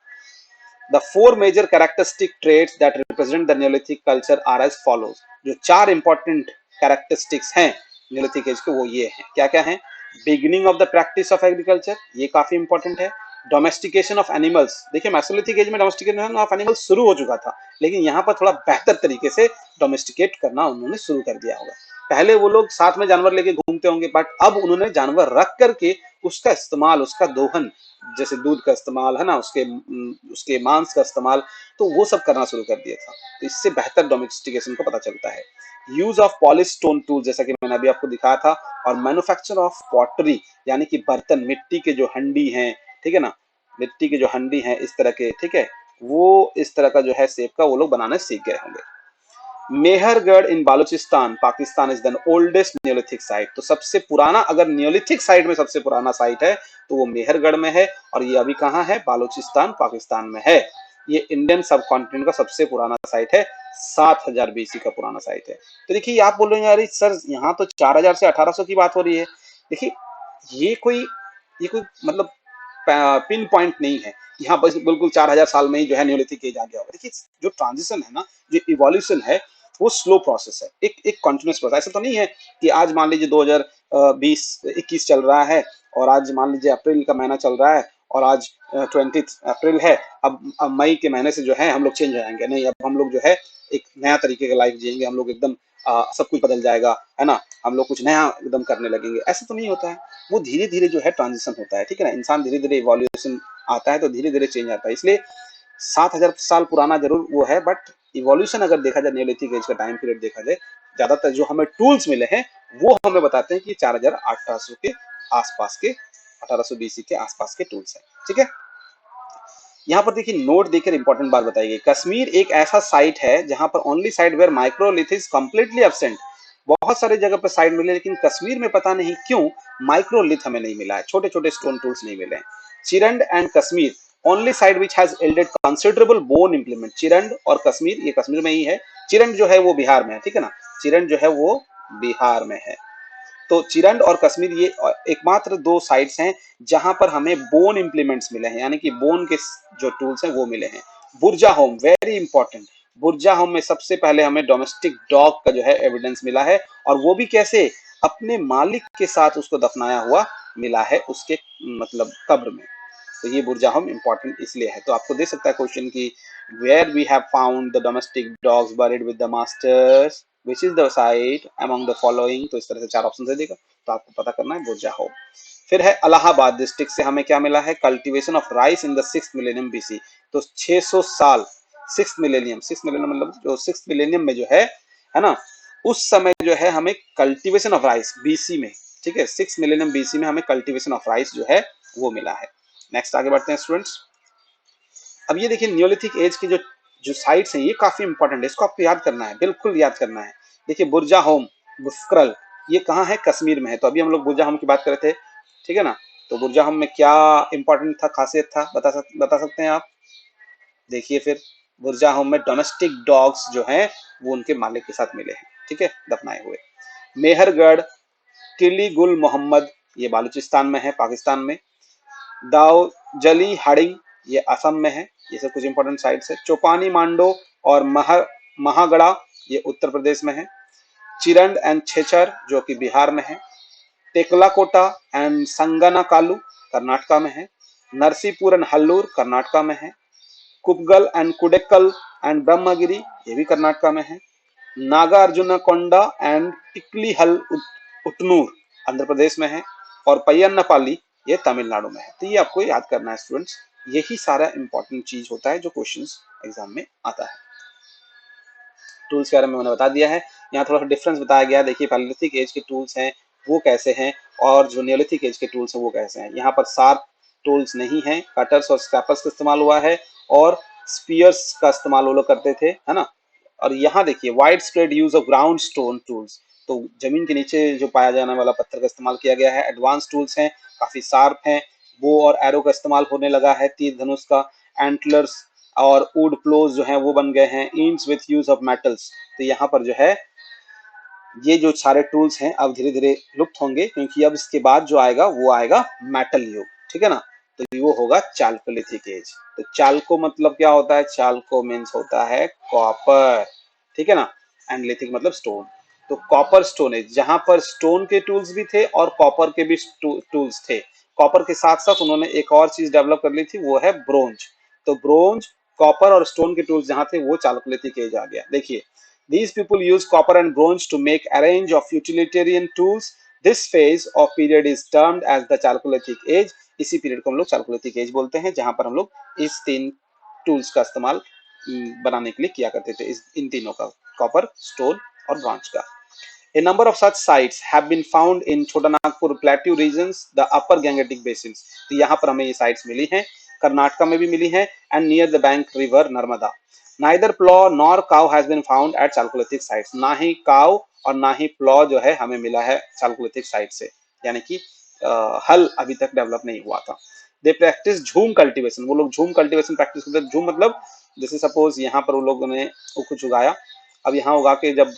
The four major characteristic traits that represent the Neolithic culture are as follows. जो चार important characteristics हैं Neolithic age के वो ये हैं। क्या क्या हैं? Beginning of the practice of agriculture, ये काफी important है। Domestication of animals, देखिए Mesolithic age में domestication of animals शुरू हो चुका था, लेकिन यहाँ पर थोड़ा बेहतर तरीके से domesticate करना उन्होंने शुरू कर दिया होगा। पहले वो लोग साथ में जानवर लेके घूमते होंगे, बट अब उन्होंने जानवर रख करके उसका इस्तेमाल, उसका दोहन, जैसे दूध का इस्तेमाल है ना, उसके मांस का इस्तेमाल, तो वो सब करना शुरू कर दिया था। तो इससे बेहतर डोमेस्टिकेशन का पता चलता है। Use of polish stone tool, जैसा कि मैंने अभी आपको दिखाया था। और मैन्युफैक्चर ऑफ पॉटरी, यानी कि बर्तन, मिट्टी के जो हंडी हैं, ठीक है ना, मिट्टी के जो हंडी हैं इस तरह के, ठीक है, वो इस तरह का जो है शेप का वो लोग बनाने सीख गए होंगे। Mehrgarh in Baluchistan Pakistan is the oldest neolithic site. तो सबसे पुराना, अगर नियोलिथिक साइट में सबसे पुराना साइट है तो वो मेहरगढ़ में है, और ये अभी कहाँ है? बालूचिस्तान पाकिस्तान में है। ये इंडियन सब कॉन्टिनेंट का सबसे पुराना साइट है, 7000 बीसी का पुराना साइट है। तो देखिए आप बोल रहे हैं यार सर यहाँ तो 4000 से 1800 की बात हो रही है। देखिए ये कोई मतलब पिन पॉइंट नहीं है कि हाँ बस बिल्कुल 4000 साल में ही जो है नियोलिथिक एज आ गया होगा। देखिए जो ट्रांजिशन है ना, जो इवोल्यूशन है, वो स्लो प्रोसेस है, एक कंटिन्यूस प्रोसेस। ऐसा तो नहीं है कि आज मान लीजिए 2020-21 चल रहा है और आज मान लीजिए अप्रैल का महीना चल रहा है और आज 20 अप्रैल है। अब मई के महीने से जो है हम लोग चेंज हो जाएंगे, नहीं अब हम लोग जो है एक नया तरीके का लाइफ जिएंगे, हम लोग एकदम सब कुछ बदल जाएगा, है ना, हम लोग कुछ नया एकदम करने लगेंगे। ऐसा तो नहीं होता है, वो धीरे धीरे जो है ट्रांजिशन होता है, ठीक है ना, इंसान धीरे धीरे इवोल्यूशन आता है तो धीरे धीरे चेंज आता है। इसलिए 7,000 साल पुराना जरूर वो है, बट इवोल्यूशन अगर देखा जाए, नियोलिथिक एज का टाइम पीरियड देखा जाए, ज्यादातर जो हमें टूल्स मिले हैं वो हमें बताते हैं कि 4,800 के आसपास के, 1800 बीसी के आसपास के टूल्स हैं, ठीक है। यहाँ पर देखिए नोट देकर इंपॉर्टेंट बात बताई गई, कश्मीर एक ऐसा साइट है जहां पर only site where microlith is completely absent. बहुत सारे जगह पर साइट मिले, लेकिन कश्मीर में पता नहीं क्यों माइक्रोलिथ हमें नहीं मिला है, छोटे छोटे स्टोन टूल्स नहीं मिले हैं। Chirand and Kashmir only site which has yielded considerable bone implement. Chirand और कश्मीर, ये कश्मीर में ही है, चिरंड जो है वो बिहार में है, ठीक है ना, चिरंड जो है वो बिहार में है। तो चिरंड और कश्मीर ये एकमात्र दो साइट्स हैं जहां पर हमें बोन इंप्लीमेंट्स मिले हैं, यानी कि बोन के जो टूल्स हैं वो मिले हैं। बुर्जा होम वेरी इंपॉर्टेंट, बुर्जा होम में सबसे पहले हमें डोमेस्टिक डॉग का जो है एविडेंस मिला है, और वो भी कैसे, अपने मालिक के साथ उसको दफनाया हुआ मिला है उसके मतलब कब्र में। तो ये बुर्जा होम इंपॉर्टेंट इसलिए है। तो आपको दे सकता है क्वेश्चन की where we have found the domestic dogs buried with the masters which is the site among the following. तो इस तरह से 4 ऑप्शन दे देगा, तो आपको पता करना है बुर्जा होम। फिर है इलाहाबाद डिस्ट्रिक्ट से हमें क्या मिला है, cultivation of rice in the 6th millennium BC. तो 600 साल, 6th मिलेनियम, 6th मिलेनियम मतलब जो 6th मिलेनियम में जो है ना, उस समय जो है हमें कल्टीवेशन ऑफ राइस बीसी में, ठीक है, 6th मिलेनियम बीसी में हमें कल्टीवेशन ऑफ राइस जो है वो मिला है। नेक्स्ट आगे बढ़ते हैं स्टूडेंट्स। अब ये देखिए नियोलिथिक एज की जो जो साइट्स हैं ये काफी इंपॉर्टेंट है, इसको आपको याद करना है, बिल्कुल याद करना है। देखिए बुर्जा होम, गुस्क्रल, ये कहाँ है, कश्मीर में है। तो अभी हम लोग बुर्जा होम की बात कर रहे थे, ठीक है ना। तो बुर्जा होम में क्या इंपॉर्टेंट था, खासियत था, बता सकते हैं आप। देखिए फिर बुर्जा होम में डोमेस्टिक डॉग्स जो हैं वो उनके मालिक के साथ मिले हैं, ठीक है, दफनाए हुए। मेहरगढ़, किली गुल मोहम्मद, ये बालूचिस्तान में है, पाकिस्तान में। दाव जली हाडिंग, ये असम में है। ये सब कुछ इंपॉर्टेंट साइट्स है। चौपानी मांडो और महागड़ा, ये उत्तर प्रदेश में है। चिरंड एंड छेचर जो कि बिहार में है। टेकलाकोटा एंड संगनाकालू कर्नाटका में है। नरसीपुर एंड हल्लूर कर्नाटका में है। कुपगल एंड कुडेक्कल एंड ब्रह्मगिरी, ये भी कर्नाटका में है। नागार्जुनकोंडा एंड टिकलीहल उटनूर आंध्र प्रदेश में है। और पय्यन्नापाली ये तमिलनाडु में है। तो ये आपको याद करना है स्टूडेंट्स, यही सारा इंपॉर्टेंट चीज होता है जो क्वेश्चंस एग्जाम में आता है। टूल्स के बारे में मैंने बता दिया है। यहाँ थोड़ा सा डिफरेंस बताया गया है। देखिए पैलियोलिथिक एज के टूल्स हैं वो कैसे हैं, और जो नियोलिथिक एज के टूल्स हैं वो कैसे हैं। यहाँ पर शार्प टूल्स नहीं है, कटर्स और स्क्रैपर्स का इस्तेमाल हुआ है, और स्पीयर्स का इस्तेमाल वो लोग करते थे, है ना। और यहाँ देखिए wide spread use of ground stone tools, तो जमीन के नीचे जो पाया जाने वाला पत्थर का इस्तेमाल किया गया है। एडवांस टूल्स हैं, काफी शार्प हैं। बो और एरो का इस्तेमाल होने लगा है, तीर धनुष का। एंटलर्स और वुड प्लोज जो हैं वो बन गए हैं। इंस विथ यूज ऑफ मेटल्स, तो यहाँ पर जो है ये जो सारे टूल्स हैं अब धीरे धीरे लुप्त होंगे, क्योंकि अब इसके बाद जो आएगा वो आएगा मेटल युग, ठीक है ना। तो वो होगा चाल्कोलिथिक एज। तो चाल्को मतलब क्या होता है, चाल्को मीन्स होता है कॉपर, ठीक है ना। एंड लिथिक मतलब स्टोन। तो कॉपर स्टोन एज, जहां पर स्टोन के टूल्स भी थे और कॉपर के भी टूल्स थे। कॉपर के साथ साथ उन्होंने एक और चीज डेवलप कर ली थी, वो है ब्रोंज। तो ब्रोंज, कॉपर और स्टोन के टूल्स जहां थे वो चाल्कोलिथिक एज आ गया। देखिए these people use copper and bronze to make a range of utilitarian tools. This phase of period is termed as the Chalcolithic age. इसी पीरियड को हम लोग चाल्कोलिथिक एज बोलते हैं, जहां पर हम लोग इस 3 टूल्स का इस्तेमाल बनाने के लिए किया करते थे, इन तीनों का, कॉपर, स्टोन और ब्रॉन्ज का। A number of such sites have been found in Chotanagpur Plateau regions, the upper Gangetic basins. तो यहाँ पर हमें ये साइट्स मिली हैं, कर्नाटका में भी मिली हैं, and near the bank river Narmada. Neither plow nor cow has been found at Chalcolithic sites. ना ही काव और ना ही प्लॉ जो है हमें मिला है Chalcolithic साइट से, यानी कि हल अभी तक डेवलप नहीं हुआ था। दे प्रैक्टिस झूम कल्टीवेशन, वो लोग झूम कल्टीवेशन प्रैक्टिस करते हैं। झूम मतलब जैसे सपोज यहाँ पर वो लोगों ने कुछ उगाया, अब यहाँ उगा के जब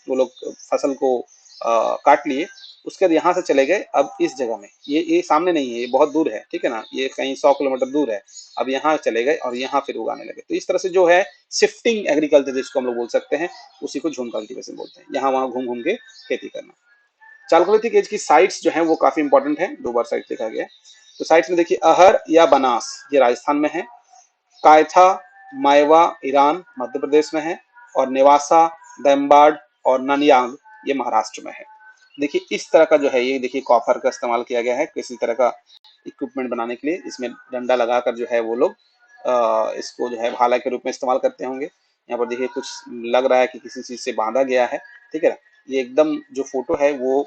वो लोग फसल को काट लिए, उसके बाद यहाँ से चले गए अब इस जगह में, ये सामने नहीं है, ये बहुत दूर है, ठीक है ना, ये कहीं 100 किलोमीटर दूर है। अब यहाँ चले गए और यहाँ फिर उगाने लगे। तो इस तरह से जो है शिफ्टिंग एग्रीकल्चर जिसको हम लोग बोल सकते हैं, उसी को झूम कल्टीवेशन बोलते हैं, यहाँ वहाँ घूम घूम के खेती करना। चाल्कोलिथिक एज की साइट्स जो है वो काफी इंपॉर्टेंट है, 2 बार साइट देखा गया। तो साइट्स में देखिए अहर या बनास ये राजस्थान में है, कायथा मायवा ईरान मध्य प्रदेश में है, और नेवासा दमबाड और ननयांग ये महाराष्ट्र में है। देखिए इस तरह का जो है ये देखिए कॉपर का इस्तेमाल किया गया है किसी तरह का इक्विपमेंट बनाने के लिए। इसमें डंडा लगाकर जो है वो लोग इसको जो है भाला के रूप में इस्तेमाल करते होंगे। यहाँ पर देखिए कुछ लग रहा है कि किसी चीज से बांधा गया है, ठीक है ना। ये एकदम जो फोटो है वो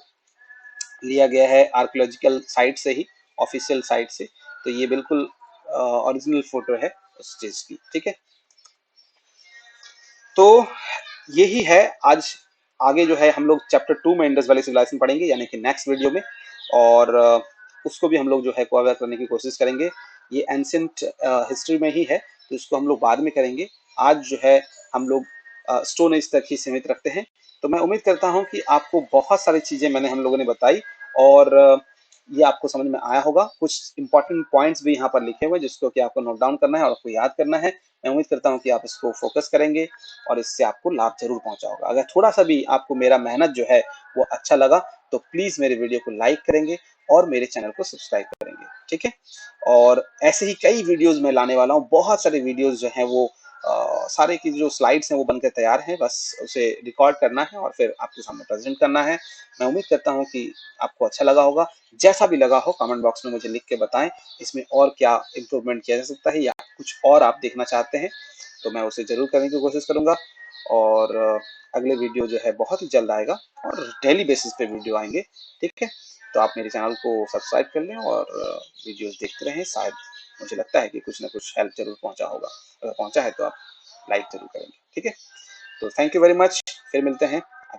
लिया गया है आर्कियोलॉजिकल साइट से ही, ऑफिशियल साइट से। तो ये बिल्कुल ओरिजिनल फोटो है उस चीज की, ठीक है। तो यही है आज। आगे जो है हम लोग चैप्टर 2 में इंडस वैली सिविलाइजेशन पढ़ेंगे, यानी कि नेक्स्ट वीडियो में। और उसको भी हम लोग जो है कवर करने की कोशिश करेंगे। ये एंशिएंट हिस्ट्री में ही है, तो इसको हम लोग बाद में करेंगे। आज जो है हम लोग स्टोन एज तक ही सीमित रखते हैं। तो मैं उम्मीद करता हूँ कि आपको बहुत सारी चीज़ें मैंने हम लोगों ने बताई, और ये आपको समझ में आया होगा। कुछ इंपॉर्टेंट पॉइंट्स भी यहाँ पर लिखे हुए हैं जिसको कि आपको नोट डाउन करना है और आपको याद करना है। मैं उम्मीद करता हूँ कि आप इसको फोकस करेंगे और इससे आपको लाभ जरूर पहुंचा होगा। अगर थोड़ा सा भी आपको मेरा मेहनत जो है वो अच्छा लगा तो प्लीज मेरे वीडियो को लाइक करेंगे और मेरे चैनल को सब्सक्राइब करेंगे, ठीक है। और ऐसे ही कई वीडियोस मैं लाने वाला हूँ, बहुत सारे वीडियोस जो हैं वो सारे की जो स्लाइड्स हैं वो बनकर तैयार हैं, बस उसे रिकॉर्ड करना है और फिर आपके सामने प्रेजेंट करना है। मैं उम्मीद करता हूँ कि आपको अच्छा लगा होगा। जैसा भी लगा हो कमेंट बॉक्स में मुझे लिख के बताएं, इसमें और क्या इम्प्रूवमेंट किया जा सकता है या कुछ और आप देखना चाहते हैं तो मैं उसे जरूर करने की कोशिश करूंगा। और अगले वीडियो जो है बहुत ही जल्द आएगा और डेली बेसिस पे वीडियो आएंगे, ठीक है। तो आप मेरे चैनल को सब्सक्राइब कर लें और वीडियोस देखते रहें। शायद मुझे लगता है कि कुछ ना कुछ हेल्प जरूर पहुंचा होगा। अगर पहुंचा है तो आप लाइक जरूर करेंगे, ठीक है। तो थैंक यू वेरी मच, फिर मिलते हैं